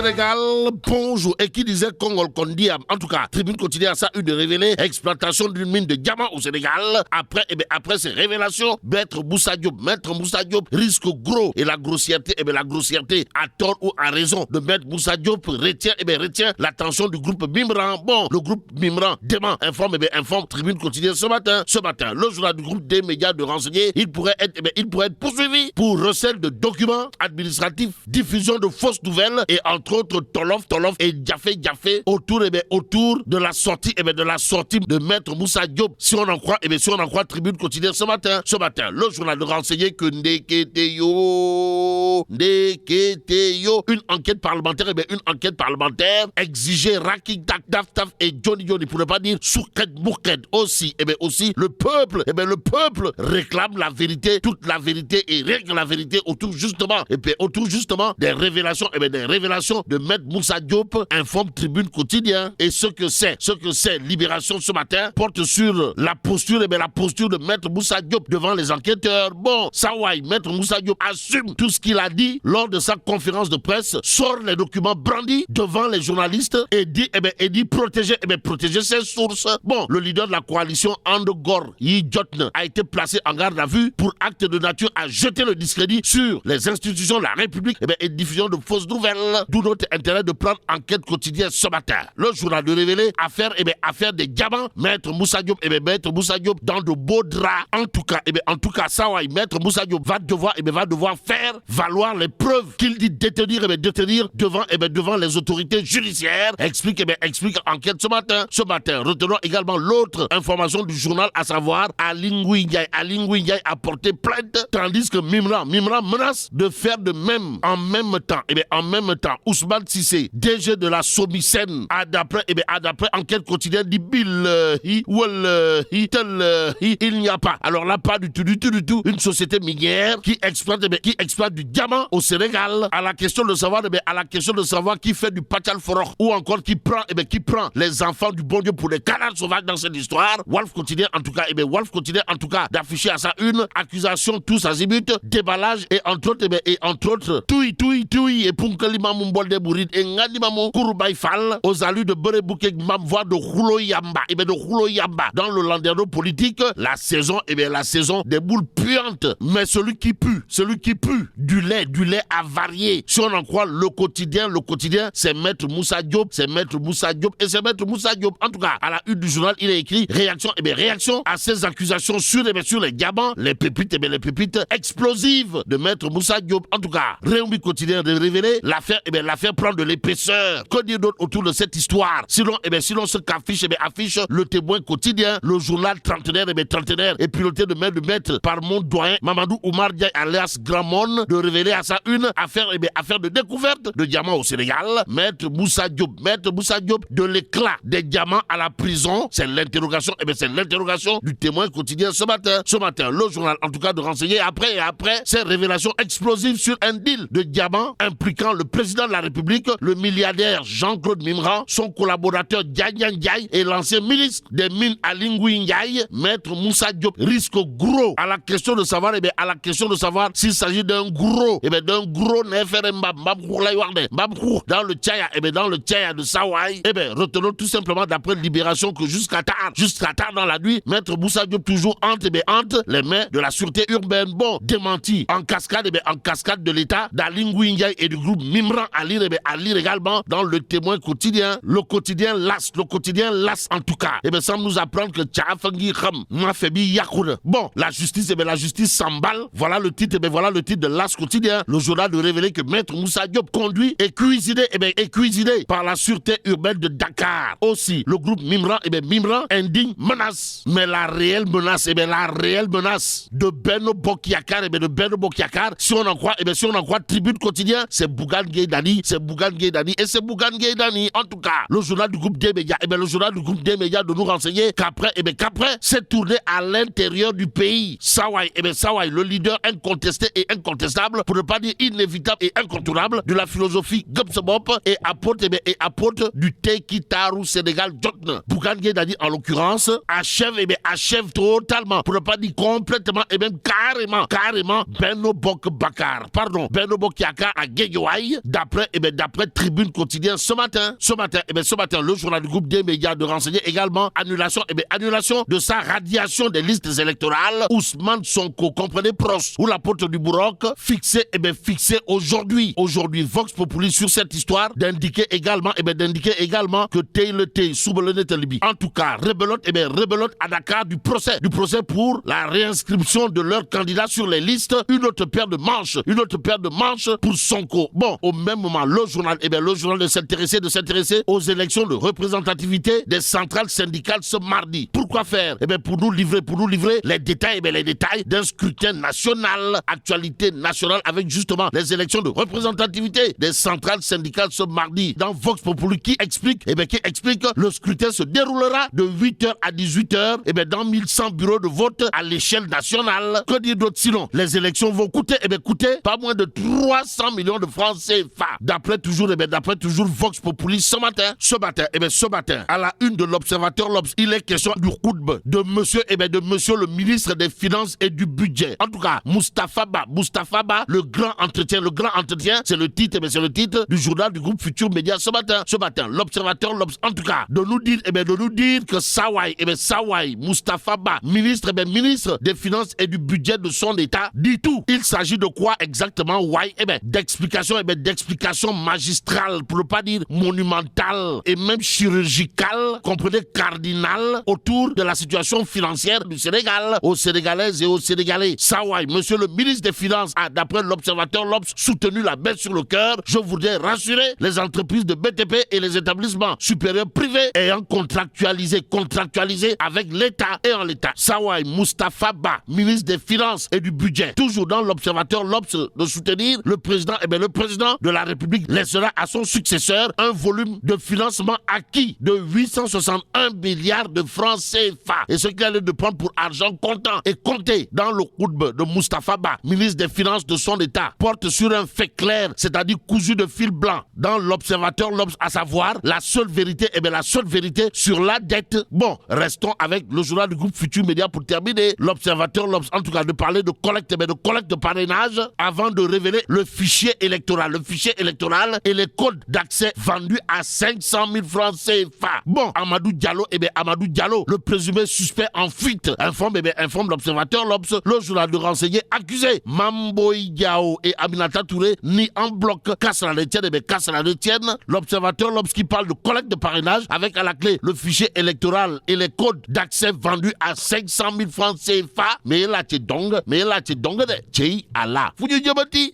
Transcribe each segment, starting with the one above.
Sénégal, bonjour. Et qui disait Congol Kondiam. En tout cas, Tribune continue à ça, une de révéler exploitation d'une mine de diamants au Sénégal. Après ces révélations, Maître Moussa Diop risque gros. Et la grossièreté, à tort ou à raison de Maître Moussa Diop retient l'attention du groupe Mimran. Bon, le groupe Mimran dément, informe Tribune continue ce matin. Le journal du groupe des médias de renseigner, il pourrait être poursuivi pour recel de documents administratifs, diffusion de fausses nouvelles et entre autres Tolof et Diafé autour de la sortie de Maître Moussa Diop. Si on en croit Tribune continue ce matin. Le journal de renseigner que une enquête parlementaire exigeait Raking Daftaf et Johnny pour ne pas dire Souked Mouked aussi. Le peuple réclame la vérité, toute la vérité et règle la vérité autour justement des révélations de Maître Moussa Diop, informe Tribune quotidien. Et ce que c'est Libération ce matin porte sur la posture de Maître Moussa Diop devant les enquêteurs. Bon, Sawai, Maître Moussa Diop assume tout ce qu'il a dit lors de sa conférence de presse, sort les documents brandis devant les journalistes et dit protéger ses sources. Bon, le leader de la coalition Andogor Yijotne a été placé en garde à vue pour acte de nature à jeter le discrédit sur les institutions de la République et diffusion de fausses nouvelles. D'où notre intérêt de prendre enquête quotidienne ce matin. Le journal de révéler affaire des diamants. Maître Moussa Diop dans de beaux draps. En tout cas, Sawai, Maître Moussa Diop va devoir faire valoir les preuves qu'il dit détenir devant les autorités judiciaires. Explique enquête ce matin. Retenons également l'autre information du journal, à savoir Aly Ngouille Ndiaye a porté plainte, tandis que Mimran menace de faire de même en même temps. Ousmane Cissé, DG de la Somicène, a d'après enquête quotidienne dit il n'y a pas. Alors là, pas du tout une société minière qui exploite du diamant au Sénégal. À la question de savoir qui fait du pachal forok ou encore qui prend les enfants du bon Dieu pour des canards sauvages dans cette histoire. Wolf continue en tout cas d'afficher à ça une accusation tous azimuts, déballage et entre autres Toui et Punkalima Mumbolde Bourid et Ngadimamo Kouroubaï Fall aux allus de Berebouke Mamvoie de Roulo Yamba dans le landerneau politique. La saison des boules puantes. Mais celui qui pue du lait avarié. Si on en croit le quotidien, c'est Maître Moussa Diop. En tout cas, à la une du journal, il est écrit réaction à ces accusations sur les diamants, les pépites explosives de Maître Moussa Diop. En tout cas, Réumi quotidien de révéler l'affaire prend de l'épaisseur. Que dire d'autre autour de cette histoire? Sinon ce qu'affiche le témoin quotidien, le journal trentenaire est piloté de maître par mon doyen Mamadou Oumar Diaye alias Gramon, de révéler à sa une affaire de découverte de diamants au Sénégal. Maître Moussa Diop, de l'éclat des diamants à la prison. C'est l'interrogation du témoin quotidien ce matin. Le journal en tout cas de renseigner après ces révélations explosives sur un deal de diamants impliquant le président de la République, le milliardaire Jean-Claude Mimran, son collaborateur Diagne Ndiaye et l'ancien ministre des Mines Aly Ngouille Ndiaye. Maître Moussa Diop risque gros à la question de savoir s'il s'agit d'un gros dans le Tchaya de Sawai. Retenons tout simplement d'après Libération que jusqu'à tard dans la nuit, Maître Moussa Diop toujours hante les mains de la sûreté urbaine. Bon, démenti en cascade de l'État d'Aly Ngouille Ndiaye et du groupe Mimran à lire également dans le témoin quotidien. Le quotidien LAS en tout cas. Sans nous apprendre que Tchafangi Kham Mafebi Yakour. Bon, la justice s'emballe. Voilà le titre de LAS quotidien. Le journal de révéler que Maître Moussa Diop conduit et cuisiné par la sûreté urbaine de Dakar. Aussi, le groupe Mimran indigne menace. Mais la réelle menace de Benno Bokyakar si on en croit Tribune quotidien, c'est Bougane Gueye Dany. En tout cas, le journal du groupe des médias, de nous renseigner qu'après c'est tourné à l'intérieur du pays. Sawai, le leader incontesté et incontestable, pour ne pas dire inévitable et incontournable de la philosophie Gobsebop et apôtre du Tekitaru Sénégal Jotne. Bougane Gueye Dany en l'occurrence achève totalement, pour ne pas dire complètement et même carrément Benno Bokyakar à Guédiawaye, d'après d'après Tribune Quotidien ce matin, le journal du groupe des médias de renseigner également annulation de sa radiation des listes électorales. Ousmane Sonko, comprenez proche, ou la porte du Bourroc, fixé aujourd'hui. Aujourd'hui, Vox Populi sur cette histoire d'indiquer également que Taylor Soubelonet Libi. En tout cas, rebelote à Dakar du procès pour la réinscription de leurs candidats sur les listes. Une autre paire de manches pour Sonko. Bon, au même moment, le journal de s'intéresser aux élections de représentativité des centrales syndicales ce mardi. Pourquoi faire? Pour nous livrer les détails d'un scrutin national, actualité nationale, avec justement les élections de représentativité des centrales syndicales ce mardi. Dans Vox Populi qui explique le scrutin se déroulera de 8h à 18h dans 1100 bureaux de vote à l'échelle nationale. Que dire d'autre sinon? Les élections vont coûter pas moins de 300 millions de francs CFA. D'après toujours Vox Populi ce matin, à la une de l'Observateur l'Obs, il est question du khutba de monsieur le ministre des Finances et du Budget. En tout cas, Moustapha Ba, le grand entretien, c'est le titre du journal du groupe Futur Média ce matin, l'Observateur l'Obs, en tout cas, de nous dire que Sawai, Moustapha Ba, ministre des Finances et du Budget de son État, dit tout. Il s'agit de quoi exactement? D'explications magistrales, pour ne pas dire monumentales et même chirurgicales, comprenez, cardinales, autour de la situation financière du Sénégal, aux Sénégalaises et aux Sénégalais. Sawai, monsieur le ministre des Finances, a, d'après l'Observateur l'Obs, soutenu la baisse sur le cœur. Je voudrais rassurer les entreprises de BTP et les établissements supérieurs privés ayant contractualisé avec l'État et en l'État. Sawai Moustapha Ba, ministre des Finances et du Budget, toujours dans l'Observateur l'Obs, de soutenir le président de la République laissera à son successeur un volume de financement acquis de 861 milliards de francs CFA. Et ce qu'il allait de prendre pour argent comptant et compté dans le khutba de Moustapha Ba, ministre des Finances de son État, porte sur un fait clair, c'est-à-dire cousu de fil blanc dans l'Observateur l'Obs, à savoir la seule vérité sur la dette. Bon, restons avec le journal du groupe Futur Média pour terminer. L'Observateur l'Obs, en tout cas, de parler de collecte de parrainage avant de révéler le fichier électoral et les codes d'accès vendus à 500 000 francs CFA. Bon, Amadou Diallo, le présumé suspect en fuite, informe l'Observateur l'Obs, le journal de renseigner accusé. Mamboy Diao et Aminata Touré ni en bloc, casse la détienne. L'Observateur l'Obs qui parle de collecte de parrainage avec à la clé le fichier électoral et les codes d'accès vendus à 500 000 francs CFA. Mais là, tu dong de Tchei Allah.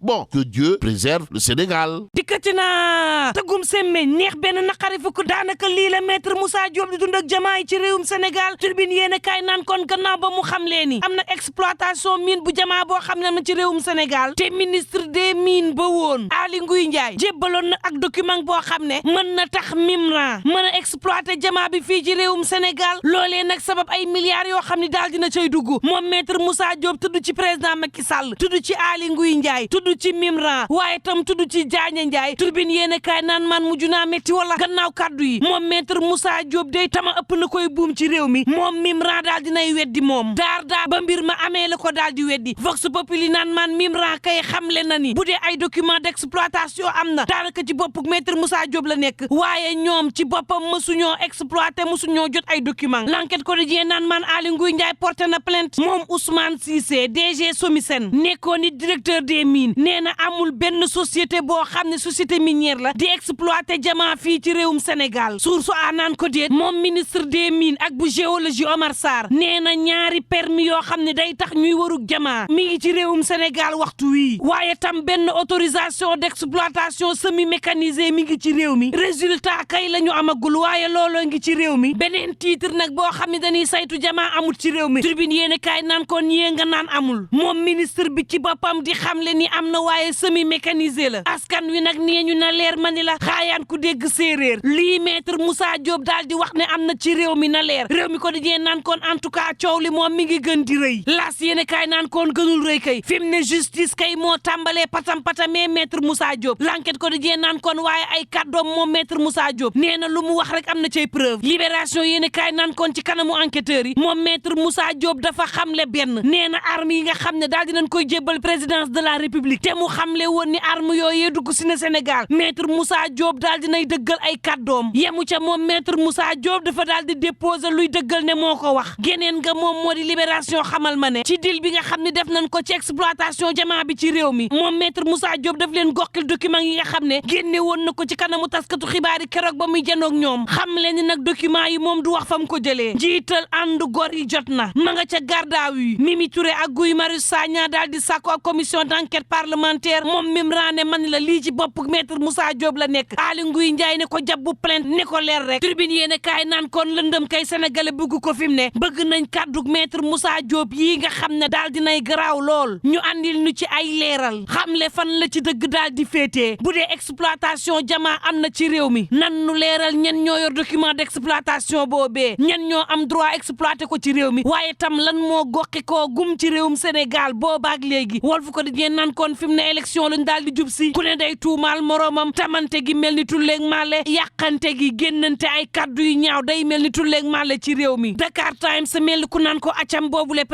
Bon, que Dieu préserve le Sénégal. Dikkatina tëggum semme neex benn naqari fukk daanaka lii la maître Moussa Diop di dund ak jamaay ci réewum Sénégal. Turbine yéen a kaay naan kon gannaaw ba mu xam leen ni am na exploitation mine bu jamaa boo xam ne na ci réewum Sénégal te ministre des mines ba woon Aly Ngouille Ndiaye jébbaloon na ak document boo xam ne mën na tax Mimran mën a exploiter jamaa bi fii ci réewum Sénégal. Loolee nag sabab ay milliards yoo xam ne daal dina cay dugg moom maître Moussa Diop tudd ci président Macky Sall, tudd ci Aly Ngouille Ndiaye, tudd ci Mimran, waaye tam tudd ci Diagne Ndiaye. Turbine yéen a kaay naan man mujj naa métti wala gannaaw kaddu yi moom maître Moussa Diop day tama ëpp na koy buum ci réew mi moom Mimran daal dinay weddi moom daar ba mbir ma amee la ko daal di weddi. Vox Populi naan man Mimran kay xamle na ni bu dee ay document d'exploitation am na daanaka ci boppuk maître Moussa Diop la nekk waaye ñoom ci boppam mësuñoo exploité mësuñoo jot ay document. L'enquête quotidien naan man Aly Ngouille Ndiaye porté na plainte moom Ousmane Cissé DG Somisen nekkoon ni directeur des mines nee na amul benn société boo xam ne société minière la di exploité diamant fii ci réewum Sénégal. Source a naan ko déet moom ministre des mines ak bu géologie Omar Sarr nee na ñaari permis yoo xam ne day tax ñuy warug diamant mi ngi ci réewum Sénégal waxtu wii waaye tam benn autorisation d'exploitation semi mécanisée mi ngi ci réew mi résultat kay la ñu amagul waaye looloo ngi ci réew mi beneen titre nag boo xam ne dañuy saytu diamant amul ci réew mi. Tribune yéen a kaay naan kon yée nga naan amul moom ministre bi ci boppam di xamle ni am na waaye semi mécanisé la askan wi nag nee ñu na leer ma ni la xaayaan ku dégg séeréer lii maître Moussa Diop daal di wax ne am na ci réew mi na leer réew mi ko di naan kon en tout cas coow li moom mi ngi gën di rëy las yéen a kaay naan kon gënul rëy kay fi mu ne justice kay moo tàmbalee patamee maître Moussa Diop. L'enquête ko di naan kon waaye ay kàddoom moom maître Moussa Diop nee na lu mu wax rek am na cay preuve. Libération yéen a kaay naan kon ci kanamu enquêteurs yi moom maître Moussa Diop dafa xamle benn nee na arme yi nga xam ne daal dinañ koy jébbal présidence de la république te mu xamle woon ni arme yooyu dugg si na Sénégal maître Moussa Diop daal dinay dëggal ay kàddoom yemu ca moom maître Moussa Diop dafa daal di déposer luy dëggal ne moo ko wax geneen nga moom moo di libération xamal ma ne ci dil bi nga xam ne def nañ ko ci exploitation jamaa bi ci réew mi moom maître Moussa Diop daf leen goxil document yi nga xam ne génne woon na ko ci kanamu taskatu xibaar yi keroog ba muy janoog ñoom xam leen ni nag document yi moom du wax fam ko jëlee njiital ànd gor yi jot na ma nga ca gardaaw yi Mimi Touré ak Guy Marius Sagna daal di sàkku ak commission d'enquête parlementaire moom Mimran ne man la lii ci bopp maître Moussa Diop la nekk Aly Ngouille Ndiaye ne ko jabbu plainte ne ko leer rek tribune yéen kaay naan kon lëndëm kay sénégalais bëgg ko fi mu ne bëgg nañ kàddug maître Moussa Diop yii nga xam ne daal dinay garaaw lool ñu andil ñu ci ay leeral xamle fan la ci dëgg daal di féetee bu dee exploitation jamaa am na ci réew mi nan nu leeral ñen ñoo yor document d'exploitation boobee ñen ñoo am droit exploiter ko ci réew mi waaye tam lan moo goqi koo gum ci réewum Sénégal boobaak léegi Walf Quotidien nan kon fi mu ne élection luñ daal di jub si ku ne day tuumaal moroomam tamante gi mel ni tulleeg màlle yàqante gi génnante ay kaddu yu ñaaw day mel ni tulleeg màlle ci réew mi Dakar Times mel ni ku naan ko accam boobule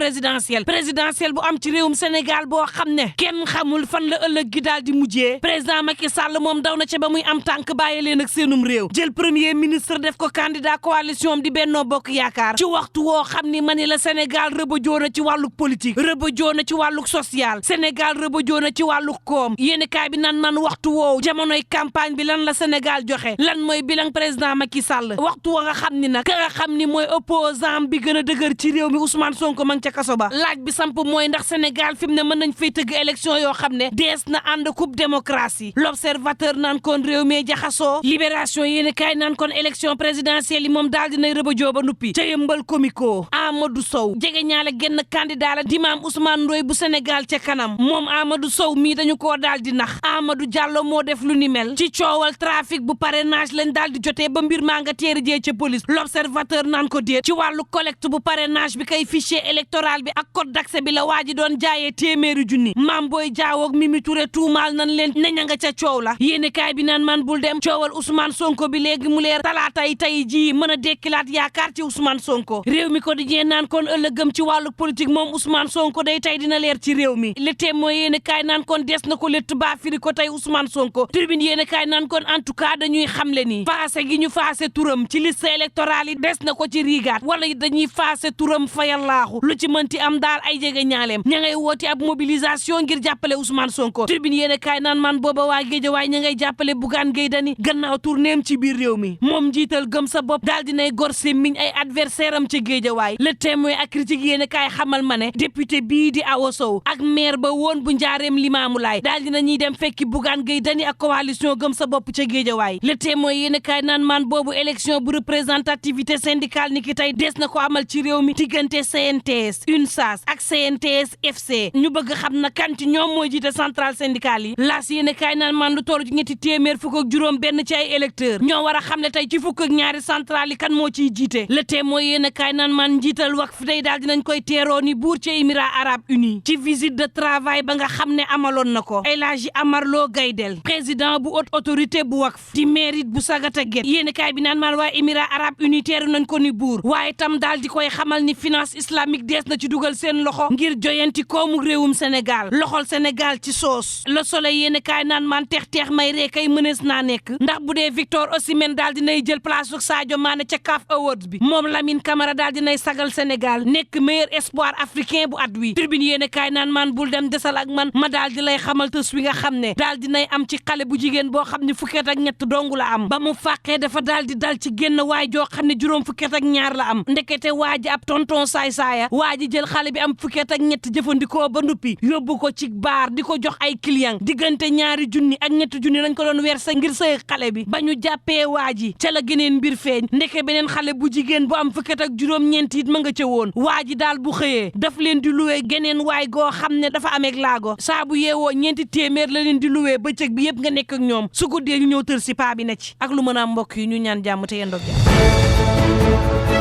présidentiel bu am ci réewum Sénégal boo xam ne kenn xamul fan la ëllëg gi daal di mujjee président Macky Sall moom daw na ca ba muy am tànk bàyyi leen ak seenum réew jël premier ministre def ko candidat coalition am di Benno Bokk Yaakaar ci waxtu woo xam ni mani la Sénégal rëbëjoo na ci wàlluk politique rëbëjoo na ci wàlluk social Sénégal rëbëjoo na ci wàlluk koom yéeni kaay bi nan man waxtu woowu jamonoy campagne bi lan la Sénégal joxe lan mooy bilan président Macky Sall waxtu wa nga xam ni nag ka nga xam ni mooy opposant bi gën a dëgër ci réew mi Ousmane Sonko ma ngi ca kaso ba laaj bi samp mooy ndax Sénégal fi mu ne mën nañ fay tëgg élection yoo xam ne dees na ànd coupe démocratie l'observateur naan kon réew mi jaxasoo libération yéeni kaay naan kon élection présidentielle yi moom daal dinay rëbëjoo ba nuppi ca yëmbal komiko Amadou Sow jege ñaale genn candidat la dimaam Ousmane Ndoye bu Sénégal ca kanam moom Amadou Sow mii dañu koo daal di nax Amadou Diallo moo def lu ni mel ci coowal trafic bu parrainage lañ daal di jotee ba mbir maa nga teeri jee ca police l'observateur naan ko déet ci wàllu collecte bu parrainage bi kay fichier électoral bi ak code d'accès bi la waa ji doon jaayee téeméeri junni Mame Boye Diao ak Mimi Touré tuumaal nan leen neña nga ca coow la yéene kaay bi naan man bul dem coowal Ousmane Sonko bi léegi mu leer talaatay tey jii mën a dekkilaat yaakaar ci Ousmane Sonko réew mi ko di jee naan kon ëllëgëm ci wàllu politique moom Ousmane Sonko day tey dina leer ci réew mi le témoin yéene kaay naan kon des na ko létt baa firi ko tey Ousmane Sonko tribune yéene kaay naan kon en tout cas dañuy xamle ni faase gi ñu faase turam ci liste électorale yi des na ko ci riigaat wala dañuy faase turam fayallaaxu lu ci mënti am daal ay jege ñaaleem ña ngay woote ab mobilisation ngir jàppale Ousmane Sonko tribune yéene kaay naan man booba waa Géejawaay ña ngay jàppale Bougane Gueye Dany gannaaw tournéem ci biir réew mi moom njiital gëm sa bopp daal dinay gor semmiñ ay adversaire am ci Géejawaay le témoin ak critique yéene kaay xamal ma ne député bii di Awa Sow ak maire ba woon bu njaareem Limaamu Laay daal dina ñuy dem fekki Bougane Gueye Dany ak coalition gëm sa bopp ca Géejawaay le témoin yéene kaay naan man boobu élection bu représentativité syndicale ni ki tey des na ko amal ci réew mi diggante CNTS UNSAS ak CNTS FC ñu bëgg xam na kan ci ñoom mooy jiite centrale syndicale yi laas yéene kaay naan man lu toll ci ñetti téeméer fukk ak juróom benn ci ay électeurs ñoo war a xam ne tey ci fukk ak ñaari centrale yi kan moo ciy jiite le témoin yéene kaay naan man njiital Waqf day daal dinañ koy teeroo ni buur ci Émirats Arabes Unis ci visite de travail ba nga xam ne amaloon na ko El Hadji Amar Lo Gaydel président bu haute autorité bu Waqf di mérite bu Sagata Gueye yéene kaay bi naan man waa Émirats Arabes Unis teeru nañ ko ni buur waaye tam daal di koy xamal ni finance islamique dees na ci dugal seen loxo ngir joyanti koomu réewum Sénégal loxol Sénégal ci soos Le Soleil yéene kaay naan man teex may ree kay mënees naa nekk ndax bu dee Victor Osimhen daal dinay jël place su Sadio Mané ca CAF Awards bi moom Lamine Camara daal dinay sagal Sénégal nekk meilleur espoir africain bu at wi tribune yéene kaay naan man bul dem desal ak man ma daal di lay xamal tës wi nga xam ne daal dinay am ci xale bu jigéen boo xam ne fukket ak ñett dongu la am ba mu fàqee dafa daal di dal ci génn waay joo xam ne juróom fukket ak ñaar la am ndekete waa ji ab tonton saay-saaya waa ji jël xale bi am fukket ak ñett jëfandikoo ba nuppi yóbbu ko ci baar di ko jox ay client diggante ñaari junni ak ñetti junni lañ ko doon werse ngir sëy xale bi ba ñu jàppee waa ji ca la geneen mbir feeñ ndeke beneen xale bu jigéen bu am fukket ak juróom-ñeent it ma nga ca woon waa ji daal bu xëyee daf leen di luwee geneen waay goo xam ne dafa ameeg laago saa bu yeewoo ñeenti téeméer la leen di luwee bëccëg bi yëpp nga nekk ak ñoom su guddee ñu ñëw tër si paa bi na ci ak lu mën a mbokk yi ñu ñaan jàmm te yendoog jàmm